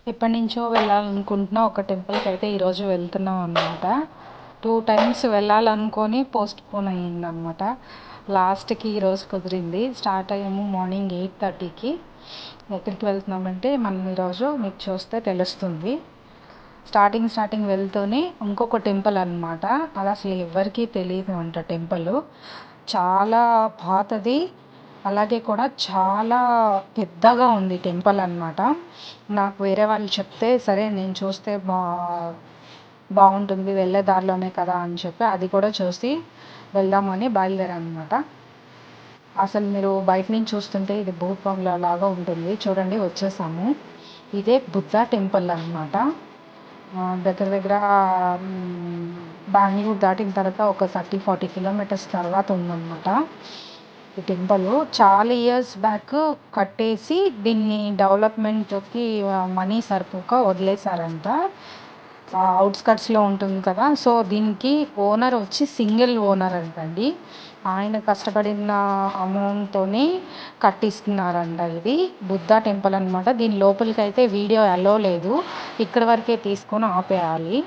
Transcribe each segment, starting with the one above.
ఎప్పటినుంచో వెళ్ళాలనుకుంటున్న ఒక టెంపుల్కి అయితే ఈరోజు వెళ్తున్నాం అనమాట. 2 టైమ్స్ వెళ్ళాలనుకొని పోస్ట్పోన్ అయ్యిందనమాట. లాస్ట్కి ఈరోజు కుదిరింది. స్టార్ట్ అయ్యాము మార్నింగ్ 8:30కి. ఎక్కడికి వెళ్తున్నామంటే మనం ఈరోజు మీకు చూస్తే తెలుస్తుంది. స్టార్టింగ్ వెళ్తూనే ఇంకొక టెంపుల్ అనమాట. అది అసలు ఎవరికీ తెలియదు అంట టెంపుల్. చాలా పాతది, అలాగే కూడా చాలా పెద్దగా ఉంది టెంపుల్ అనమాట. నాకు వేరే వాళ్ళు చెప్తే సరే నేను చూస్తే బాగుంటుంది, వెళ్ళే దారిలోనే కదా అని చెప్పి అది కూడా చూసి వెళ్దామని బయలుదేరామన్నమాట. అసలు మీరు బయట నుంచి చూస్తుంటే ఇది భూత్ బంగ్లా లాగా ఉంటుంది. చూడండి వచ్చేసాము. ఇదే బుద్ధ టెంపుల్ అనమాట. దగ్గర బెంగళూరు దాటిన తర్వాత ఒక 30-40 కిలోమీటర్స్ తర్వాత ఉందన్నమాట ఈ టెంపుల్. చాలా ఇయర్స్ బ్యాక్ కట్టేసి దీన్ని డెవలప్మెంట్కి మనీ సరిపోక వదిలేశారంట. అవుట్స్కట్స్లో ఉంటుంది కదా, సో దీనికి ఓనర్ వచ్చి సింగిల్ ఓనర్ అంటండి. ఆయన కష్టపడిన అమౌంట్తోనే కట్టిస్తున్నారంట. ఇది బుద్ధ టెంపుల్ అనమాట. దీని లోపలికి అయితే వీడియో అలో లేదు, ఇక్కడ వరకే తీసుకొని ఆపేయాలి.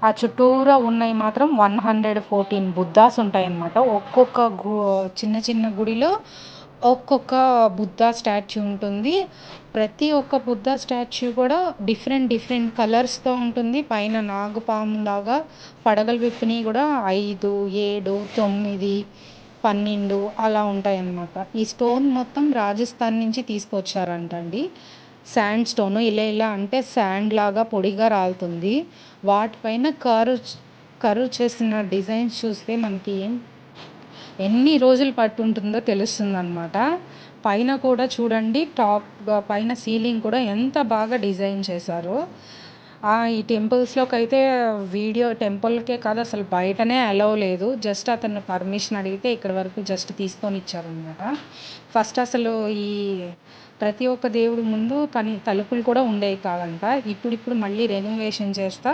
ఆ చుట్టూరా ఉన్నాయి మాత్రం 114 బుద్ధాస్ ఉంటాయన్నమాట. ఒక్కొక్క చిన్న గుడిలో ఒక్కొక్క బుద్ధ స్టాచ్యూ ఉంటుంది. ప్రతి ఒక్క బుద్ధ స్టాచ్యూ కూడా డిఫరెంట్ కలర్స్తో ఉంటుంది. పైన నాగుపాము లాగా పడగలు విప్పినవి కూడా 5, 7, 9, 12 అలా ఉంటాయన్నమాట. ఈ స్టోన్ మొత్తం రాజస్థాన్ నుంచి తీసుకొచ్చారంటండి. శాండ్ స్టోన్ ఇలా అంటే శాండ్ లాగా పొడిగా రాలుతుంది. వాటిపైన కర్వ్ చేసిన డిజైన్స్ చూస్తే మనకి ఎన్ని రోజులు పట్టుంటుందో తెలుస్తుంది అనమాట. పైన కూడా చూడండి, పైన సీలింగ్ కూడా ఎంత బాగా డిజైన్ చేశారో. ఈ టెంపుల్స్లోకి అయితే వీడియో టెంపుల్కే కాదు అసలు బయటనే అలౌ లేదు. జస్ట్ అతను పర్మిషన్ అడిగితే ఇక్కడ వరకు జస్ట్ తీసుకొని ఇచ్చారనమాట. ఫస్ట్ అసలు ఈ ప్రతి ఒక్క దేవుడి ముందు తలుపులు కూడా ఉండేవి కాదంట. ఇప్పుడు మళ్ళీ రెనోవేషన్ చేస్తా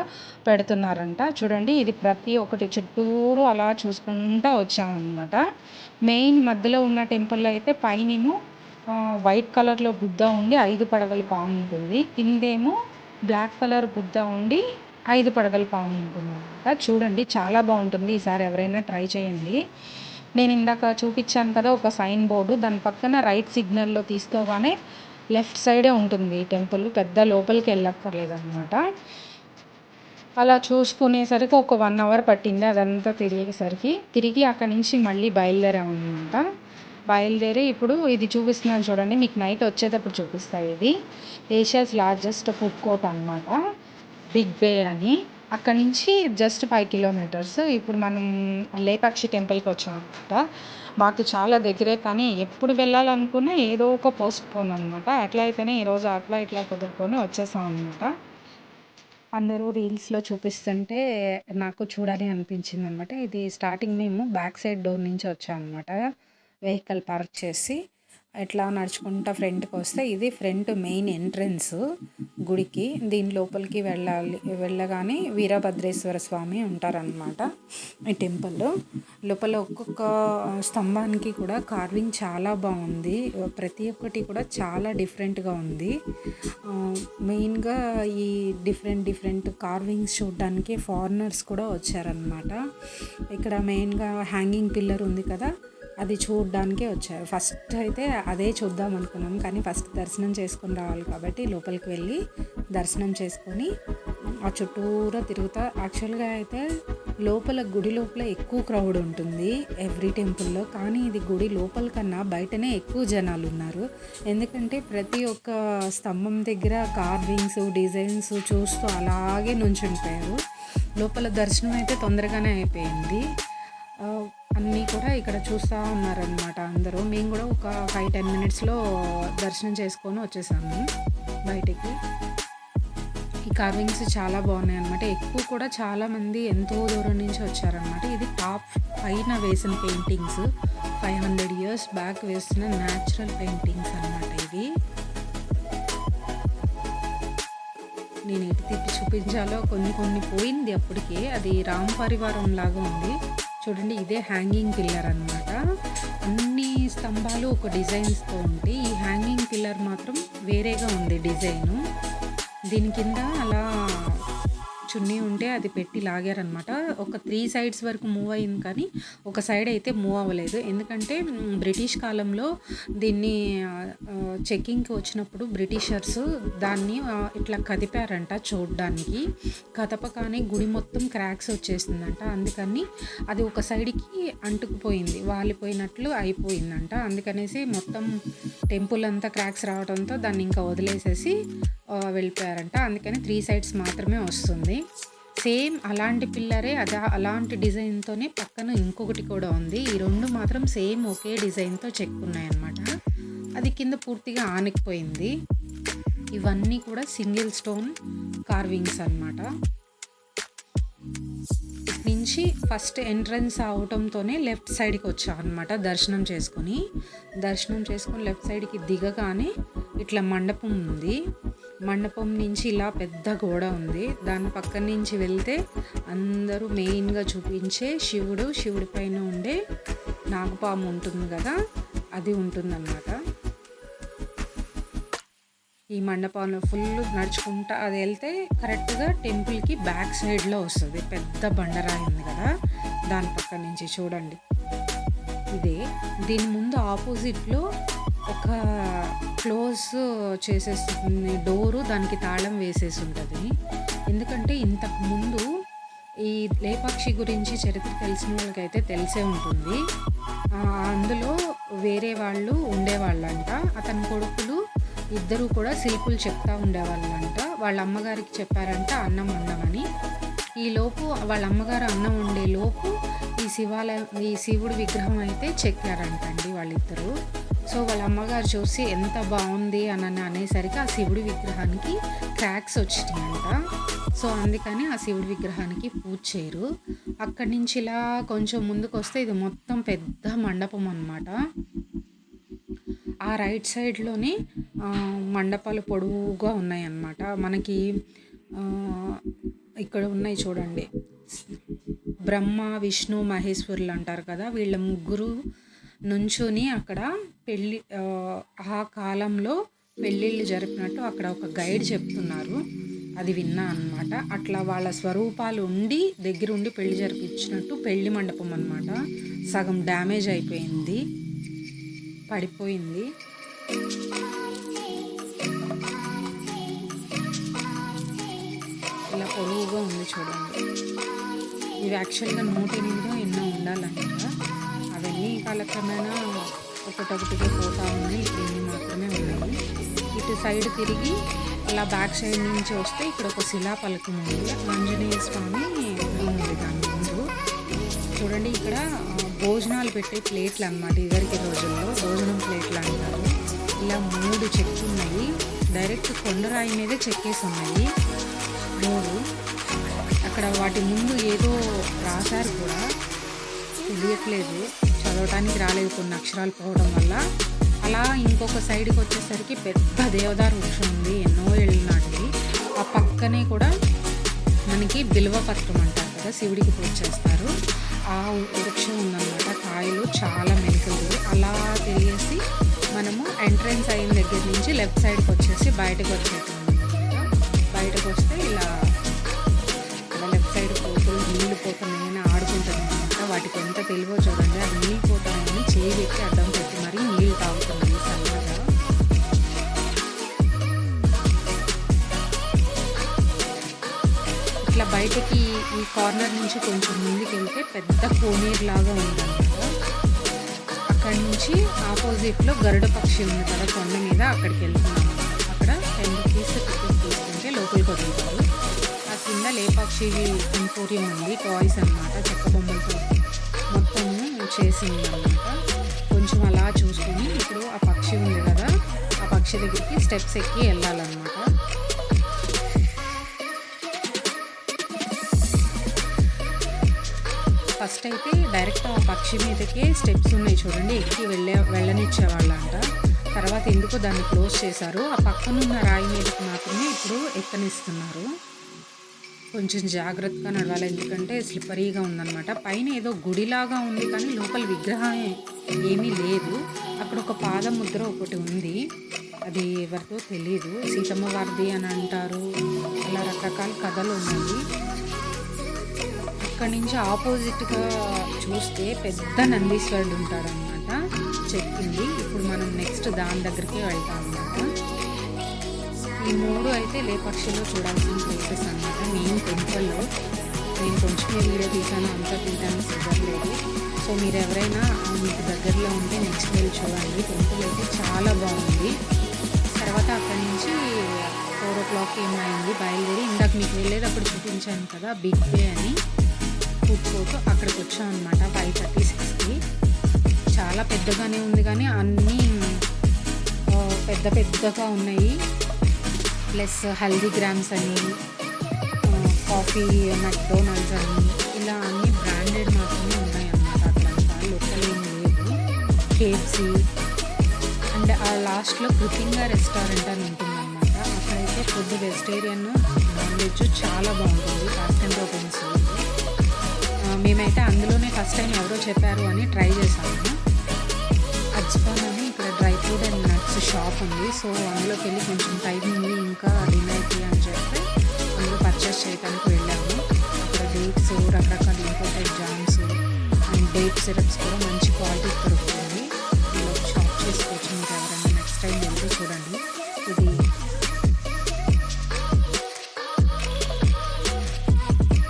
పెడుతున్నారంట. చూడండి, ఇది ప్రతి ఒక్కటి చుట్టూరు అలా చూసుకుంటూ వచ్చామన్నమాట. మెయిన్ మధ్యలో ఉన్న టెంపుల్ అయితే పైనేమో వైట్ కలర్లో బుద్ధ ఉండి 5 పడగల పాము ఉంటుంది. కిందేమో బ్లాక్ కలర్ బుద్ధ ఉండి 5 పడగల పాము ఉంటుంది అన్నమాట. చూడండి, చాలా బాగుంటుంది. ఈసారి ఎవరైనా ట్రై చేయండి. నేను ఇందాక చూపించాను కదా ఒక సైన్ బోర్డు, దాని పక్కన రైట్ సిగ్నల్లో తీసుకోగానే లెఫ్ట్ సైడే ఉంటుంది టెంపుల్. పెద్ద లోపలికి వెళ్ళక్కర్లేదన్నమాట. అలా చూసుకునేసరికి ఒక 1 అవర్ పట్టింది అదంతా తిరిగి అక్కడి నుంచి మళ్ళీ బయలుదేరామన్నమాట. బయలుదేరి ఇప్పుడు ఇది చూపిస్తున్నాను చూడండి, మీకు నైట్ వచ్చేటప్పుడు చూపిస్తాయి. ఇది ఏషియాస్ లార్జెస్ట్ ఫుడ్ కోర్ట్ అనమాట, బిగ్ బే అని. అక్కడి నుంచి జస్ట్ 5 కిలోమీటర్స్. ఇప్పుడు మనం లేపాక్షి టెంపుల్కి వచ్చామన్నమాట. మాకు చాలా దగ్గరే, కానీ ఎప్పుడు వెళ్ళాలనుకున్నా ఏదో ఒక పోస్ట్పోన్ అనమాట. అట్లా అయితేనే ఈరోజు ఇట్లా కుదురుకొని వచ్చేసాం అనమాట. అందరూ రీల్స్లో చూపిస్తుంటే నాకు చూడాలి అనిపించింది అనమాట. ఇది స్టార్టింగ్ మేము బ్యాక్ సైడ్ డోర్ నుంచి వచ్చాం అనమాట. వెహికల్ పార్క్ చేసి ఎట్లా నడుచుకుంటా ఫ్రంట్కి వస్తే ఇది ఫ్రంట్ మెయిన్ ఎంట్రన్స్ గుడికి. దీని లోపలికి వెళ్ళగానే వీరభద్రేశ్వర స్వామి ఉంటారనమాట. ఈ టెంపుల్ లోపల ఒక్కొక్క స్తంభానికి కూడా కార్వింగ్ చాలా బాగుంది. ప్రతి ఒక్కటి కూడా చాలా డిఫరెంట్గా ఉంది. మెయిన్గా ఈ డిఫరెంట్ కార్వింగ్స్ చూడడానికి ఫారినర్స్ కూడా వచ్చారనమాట. ఇక్కడ మెయిన్గా హ్యాంగింగ్ పిల్లర్ ఉంది కదా, అది చూడడానికే వచ్చారు. ఫస్ట్ అయితే అదే చూద్దాం అనుకున్నాం, కానీ ఫస్ట్ దర్శనం చేసుకొని రావాలి కాబట్టి లోపలికి వెళ్ళి దర్శనం చేసుకొని ఆ చుట్టూరా తిరుగుతా. యాక్చువల్గా అయితే గుడి లోపల ఎక్కువ క్రౌడ్ ఉంటుంది ఎవ్రీ టెంపుల్లో, కానీ ఇది గుడి లోపల కన్నా బయటనే ఎక్కువ జనాలు ఉన్నారు. ఎందుకంటే ప్రతి ఒక్క స్తంభం దగ్గర కార్వింగ్స్ డిజైన్స్ చూస్తూ అలాగే నుంచుండిపోయారు. లోపల దర్శనం అయితే తొందరగానే అయిపోయింది. అన్నీ కూడా ఇక్కడ చూస్తూ ఉన్నారనమాట అందరూ. మేము కూడా ఒక 5-10 మినిట్స్లో దర్శనం చేసుకొని వచ్చేసాము బయటికి. ఈ కార్వింగ్స్ చాలా బాగున్నాయి అనమాట. ఎక్కువ కూడా చాలామంది ఎంతో దూరం నుంచి వచ్చారనమాట. ఇది టాప్ పైన వేసిన పెయింటింగ్స్ 500 years బ్యాక్ వేసిన న్యాచురల్ పెయింటింగ్స్ అనమాట. ఇవి నేను ఎటు తిప్పి చూపించాలో కొన్ని పోయింది అప్పటికే. అది రామ్ పరివారం లాగా ఉంది. చూడండి, ఇదే హ్యాంగింగ్ పిల్లర్ అనమాట. అన్ని స్తంభాలు ఒక డిజైన్స్తో ఉంటాయి. ఈ హ్యాంగింగ్ పిల్లర్ మాత్రం వేరేగా ఉంది డిజైను. దీని కింద అలా చున్నీ ఉంటే అది పెట్టి లాగారనమాట. ఒక 3 సైడ్స్ వరకు మూవ్ అయింది కానీ ఒక సైడ్ అయితే మూవ్ అవ్వలేదు. ఎందుకంటే బ్రిటిష్ కాలంలో దీన్ని చెక్కింగ్‌కి వచ్చినప్పుడు బ్రిటిషర్స్ దాన్ని ఇట్లా కదిపారంట చూడ్డానికి. కదపగానే గుడి మొత్తం క్రాక్స్ వచ్చేసిందంట. అందుకని అది ఒక సైడ్‌కి అంటుకుపోయింది. వాలిపోయినట్లు అయిపోయిందంట. అందుకనేసి మొత్తం టెంపుల్ అంతా క్రాక్స్ రావడంతో దాన్ని ఇంకా వదిలేసేసి వెళ్ళిపోయారంట. అందుకని 3 సైడ్స్ మాత్రమే వస్తుంది. సేమ్ అలాంటి పిల్లరే అలాంటి డిజైన్‌తోనే పక్కన ఇంకొకటి కూడా ఉంది. ఈ 2 మాత్రం సేమ్ ఒకే డిజైన్‌తో చెక్కున్నాయన్నమాట. అది కింద పూర్తిగా ఆనకపోయింది. ఇవన్నీ కూడా సింగిల్ స్టోన్ కార్వింగ్స్ అన్నమాట. నుంచి ఫస్ట్ ఎంట్రన్స్ అవటంతోనే లెఫ్ట్ సైడ్కి వచ్చామన్నమాట. దర్శనం చేసుకొని లెఫ్ట్ సైడ్కి దిగగానే ఇట్లా మండపం ఉంది. మండపం నుంచి ఇలా పెద్ద గోడ ఉంది. దాని పక్క నుంచి వెళ్తే అందరూ మెయిన్గా చూపించే శివుడి పైన ఉండే నాగపాము ఉంటుంది కదా, అది ఉంటుందన్నమాట. ఈ మండపంలో ఫుల్ నడుచుకుంటా అది వెళ్తే కరెక్ట్గా టెంపుల్కి బ్యాక్ సైడ్లో వస్తుంది. పెద్ద బండరాయి ఉంది కదా, దాని పక్క నుంచి చూడండి. ఇదే దీని ముందు ఆపోజిట్లో ఒక క్లోజ్ చేసేస్తుంది డోరు, దానికి తాళం వేసేసి ఉంటుంది. ఎందుకంటే ఇంతకు ముందు ఈ లేపాక్షి గురించి చరిత్ర తెలిసిన వాళ్ళకైతే తెలిసే ఉంటుంది. అందులో వేరే వాళ్ళు ఉండేవాళ్ళంట. అతని కొడుకులు ఇద్దరు కూడా శిల్పులు చెప్తా ఉండేవాళ్ళంట. వాళ్ళ అమ్మగారికి చెప్పారంట అన్నం వండమని. ఈలోపు వాళ్ళ అమ్మగారు అన్నం వండే లోపు ఈ శివుడి విగ్రహం అయితే చెక్కారంటండి వాళ్ళిద్దరూ. సో వాళ్ళ అమ్మగారు చూసి ఎంత బాగుంది అని అనేసరికి ఆ శివుడి విగ్రహానికి క్రాక్స్ వచ్చినాయంట. సో అందుకని ఆ శివుడి విగ్రహానికి పూజ చేయరు. అక్కడి నుంచి ఇలా కొంచెం ముందుకు వస్తే ఇది మొత్తం పెద్ద మండపం అన్నమాట. ఆ రైట్ సైడ్లోనే మండపాలు పొడవుగా ఉన్నాయన్నమాట. మనకి ఇక్కడ ఉన్నాయి చూడండి, బ్రహ్మ విష్ణు మహేశ్వరులు అంటారు కదా, వీళ్ళ ముగ్గురు నుంచుని అక్కడ ఆ కాలంలో పెళ్ళిళ్ళు జరిపినట్టు అక్కడ ఒక గైడ్ చెప్తున్నారు. అది విన్నా అన్నమాట. అట్లా వాళ్ళ స్వరూపాలు ఉండి దగ్గరుండి పెళ్లి జరిపించినట్టు పెళ్లి మండపం అన్నమాట. సగం డ్యామేజ్ అయిపోయింది, పడిపోయింది. ఇలా పొడవుగా ఉంది చూడండి. ఇవి యాక్చువల్గా 108 ఎన్నో ఉండాలంట. అవన్నీ కాలక్రమేణా ఒకటొకటిగా పోతా ఉన్నాయి. ఇప్పుడు ఇన్ని మాత్రమే ఉన్నాయి. ఇటు సైడ్ తిరిగి అలా బ్యాక్ సైడ్ నుంచి వస్తే ఇక్కడ ఒక శిలాఫలకం ఉంది. ఆంజనేయ స్వామి ఉంది దాని ముందు. చూడండి, ఇక్కడ భోజనాలు పెట్టే ప్లేట్లు అన్నమాట. ఇదివరకు రోజుల్లో భోజనం ప్లేట్లు అంటారు. ఇలా 3 చెట్లు ఉన్నాయి. డైరెక్ట్ కొండరాయి మీదే చెక్కేసి ఉన్నాయి 3. అక్కడ వాటి ముందు ఏదో రాశారు కూడా, తెలియట్లేదు, చదవటానికి రాలేదు కొన్ని అక్షరాలు పోవడం వల్ల. అలా ఇంకొక సైడ్కి వచ్చేసరికి పెద్ద దేవదారు వృక్షం ఉంది, ఎన్నో ఏళ్ళ నాటిది. ఆ పక్కనే కూడా మనకి బిల్వపత్రం అంటారు కదా, శివుడికి పూజ చేస్తారు, ఆ వృక్షం ఉందన్నమాట. కాయలు చాలా మెలికలు. అలా తెలియసి మనము ఎంట్రన్స్ అయిన దగ్గర నుంచి లెఫ్ట్ సైడ్కి వచ్చేసి బయటకు వచ్చేటన్నమాట. బయటకు వస్తే ఇలా లెఫ్ట్ సైడ్ పోతులు నీళ్ళు పోతున్నాయని ఆడుకుంటున్నాయి అనమాట. వాటికి ఎంత తెలివో చూడండి. అది నీళ్ళు పోతున్నాయని చేయి పెట్టి అడ్డం పెట్టి మరీ నీళ్ళు తాగుతున్నాయి చల్లగా. ఇట్లా బయటకి ఈ కార్నర్ నుంచి కొంచెం ముందుకు వెళ్తే పెద్ద కోనేరు లాగా ఉందన్నమాట. అక్కడి నుంచి ఆపోజిట్లో గరుడ పక్షి ఉంది కదా కొండ మీద, అక్కడికి వెళ్తున్నాం. అక్కడ 10 రూపీస్ టికెట్ తీసుకుంటే లోపలికి వదులుతారు. ఆ కింద లేపాక్షి ఎంపోరియం ఉంది, టాయ్స్ అన్నమాట, చెక్క బొమ్మలతో మొత్తము చేసింది అన్నమాట. కొంచెం అలా చూసుకొని ఇప్పుడు ఆ పక్షి ఉంది కదా, ఆ పక్షి దగ్గరికి స్టెప్స్ ఎక్కి వెళ్ళాలన్నమాట. ఫస్ట్ అయితే డైరెక్ట్ ఆ పక్షి మీదకే స్టెప్స్ ఉన్నాయి చూడండి, ఎక్కి వెళ్ళనిచ్చేవాళ్ళంట. తర్వాత ఎందుకో దాన్ని క్లోజ్ చేశారు. ఆ పక్కనున్న రాయి మీదకి మాత్రమే ఇప్పుడు ఎక్కనిస్తున్నారు. కొంచెం జాగ్రత్తగా నడవాలి, ఎందుకంటే స్లిప్పరీగా ఉందన్నమాట. పైన ఏదో గుడిలాగా ఉంది కానీ లోపల విగ్రహం ఏమీ లేదు. అక్కడ ఒక పాదముద్ర ఒకటి ఉంది, అది ఎవరిదో తెలీదు. సీతమ్మ వారిది అని అంటారు. అలా రకరకాల కథలు ఉన్నాయి. అక్కడి నుంచి ఆపోజిట్‌గా చూస్తే పెద్ద నందీశ్వరుడు ఉంటాడనమాట చెక్కింది. ఇప్పుడు మనం నెక్స్ట్ దాని దగ్గరికే వెళ్తాం అనమాట. ఈ 3 అయితే లేపాక్షిలో చూడాల్సిన ప్లేసెస్ అనమాట. మెయిన్ టెంపుల్‌లో నేను కొంచెమే వీడియో తీశాను, అంతా తీయడానికి కుదరలేదు. సో మీరు ఎవరైనా మీకు దగ్గరలో ఉంటే నెక్స్ట్ వెళ్ళి చూడండి. టెంపుల్ అయితే చాలా బాగుంది. తర్వాత అక్కడి నుంచి 4:00 ఏమో అయింది బయలుదేరి. ఇందాక మీకు వెళ్ళేటప్పుడు చూపించాను కదా బిగ్ బే అని ఫుడ్ కోర్ట్, అక్కడికి వచ్చాం అనమాట 5:36కి. చాలా పెద్దగానే ఉంది కానీ అన్నీ పెద్ద పెద్దగా ఉన్నాయి. ప్లస్ హల్దీగ్రామ్స్ అని, కాఫీ మెక్డొనాల్డ్స్ అని, ఇలా అన్ని బ్రాండెడ్ మాత్రమే ఉన్నాయన్నమాట. అక్కడంతా లోకల్ ఏం లేదు. కేఎఫ్సీ అండ్ ఆ లాస్ట్లో కృతింగా రెస్టారెంట్ అని ఉంటుందన్నమాట. అక్కడైతే ఫుడ్ వెజిటేరియన్, నాన్ వెజ్ చాలా బాగుంటుంది. Fast and opens. మేమైతే అందులోనే ఫస్ట్ టైం ఎవరో చెప్పారు అని ట్రై చేసాము. అజ్పాన్ అని ఇక్కడ dry fruit and nuts shop ఉంది. సో అందులోకి వెళ్ళి కొంచెం టైం ఉంది ఇంకా డిన్నర్కి అని చెప్పి అందులో పర్చేస్ చేయడానికి వెళ్ళాము. అక్కడ డేట్స్, రకరకాల imported jams and date syrups కూడా మంచి క్వాలిటీ దొరుకుతుంది. ఇలా షాప్ చేసుకోవచ్చు. మీరు ఎవరైనా నెక్స్ట్ టైం వెళ్తే చూడండి. ఇది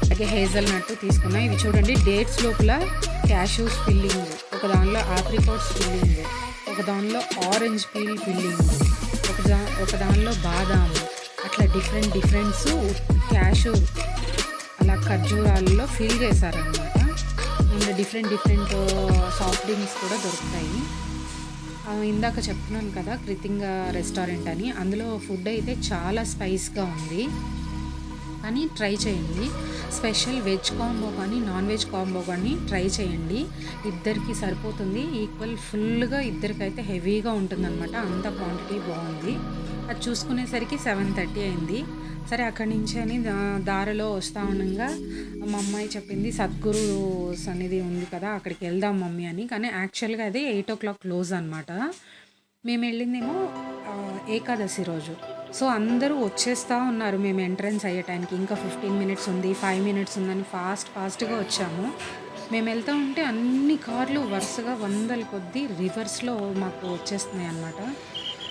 అలాగే హేజల్ నట్టు తీసుకున్నాం. ఇవి చూడండి, డేట్స్ లోపల క్యాష్యూస్ ఫిల్లింగ్, ఒక దానిలో ఆప్రికాట్స్ ఫిల్లింగ్, ఒక దానిలో ఆరెంజ్ పీల్ ఫిల్లింగ్, ఒక దానిలో బాదాం, అట్లా డిఫరెంట్స్ క్యాషూ అలా ఖర్జూరాల్లో ఫిల్ చేశారనమాట. ఇంకా డిఫరెంట్ సాఫ్ట్ డ్రింక్స్ కూడా దొరుకుతాయి. ఇందాక చెప్తున్నాను కదా కృతింగా రెస్టారెంట్ అని, అందులో ఫుడ్ అయితే చాలా స్పైస్గా ఉంది. కానీ ట్రై చేయండి. స్పెషల్ వెజ్ కాంబో కానీ నాన్ వెజ్ కాంబో కానీ ట్రై చేయండి. ఇద్దరికి సరిపోతుంది. ఈక్వల్ ఫుల్గా ఇద్దరికైతే హెవీగా ఉంటుందన్నమాట. అంత క్వాంటిటీ బాగుంది. అది చూసుకునేసరికి 7:30 అయింది. సరే అక్కడి నుంచి అని దారిలో వస్తూ ఉండగా మా అమ్మాయి చెప్పింది సద్గురు సన్నిధి ఉంది కదా అక్కడికి వెళ్దాం మమ్మీ అని. కానీ యాక్చువల్గా అది 8:00 క్లోజ్ అనమాట. మేము వెళ్ళిందేమో ఏకాదశి రోజు. సో అందరూ వచ్చేస్తూ ఉన్నారు మేము ఎంట్రన్స్ అయ్యే టైంకి. ఇంకా 15 మినిట్స్ ఉంది, 5 మినిట్స్ ఉందని ఫాస్ట్గా వచ్చాము. మేము వెళ్తూ ఉంటే అన్ని కార్లు వరుసగా వందల కొద్దీ రివర్స్లో మాకు వచ్చేస్తున్నాయి అన్నమాట.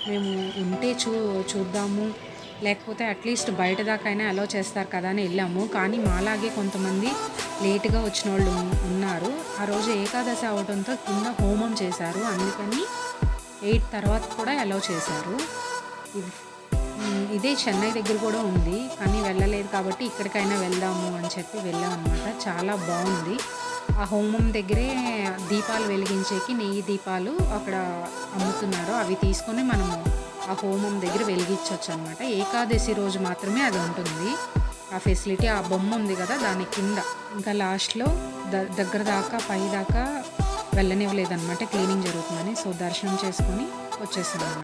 మేము ఉంటే చూద్దాము, లేకపోతే అట్లీస్ట్ బయట దాకైనా అలో చేస్తారు కదా అని వెళ్ళాము. కానీ మాలాగే కొంతమంది లేటుగా వచ్చిన వాళ్ళు ఉన్నారు. ఆ రోజు ఏకాదశి అవడంతో కింద హోమం చేశారు. అందుకని 8 తర్వాత కూడా అలో చేశారు. ఇదే చెన్నై దగ్గర కూడా ఉంది, కానీ వెళ్ళలేదు కాబట్టి ఇక్కడికైనా వెళ్దాము అని చెప్పి వెళ్ళాం అనమాట. చాలా బాగుంది. ఆ హోమం దగ్గరే దీపాలు వెలిగించేకి నెయ్యి దీపాలు అక్కడ అమ్ముతున్నారు. అవి తీసుకొని మనము ఆ హోమం దగ్గర వెలిగించవచ్చు అనమాట. ఏకాదశి రోజు మాత్రమే అది ఉంటుంది ఆ ఫెసిలిటీ. ఆ బొమ్మ ఉంది కదా దాని కింద ఇంకా లాస్ట్లో దగ్గర దాకా పై దాకా వెళ్ళనివ్వలేదన్నమాట, క్లీనింగ్ జరుగుతుందని. సో దర్శనం చేసుకొని వచ్చేసాం.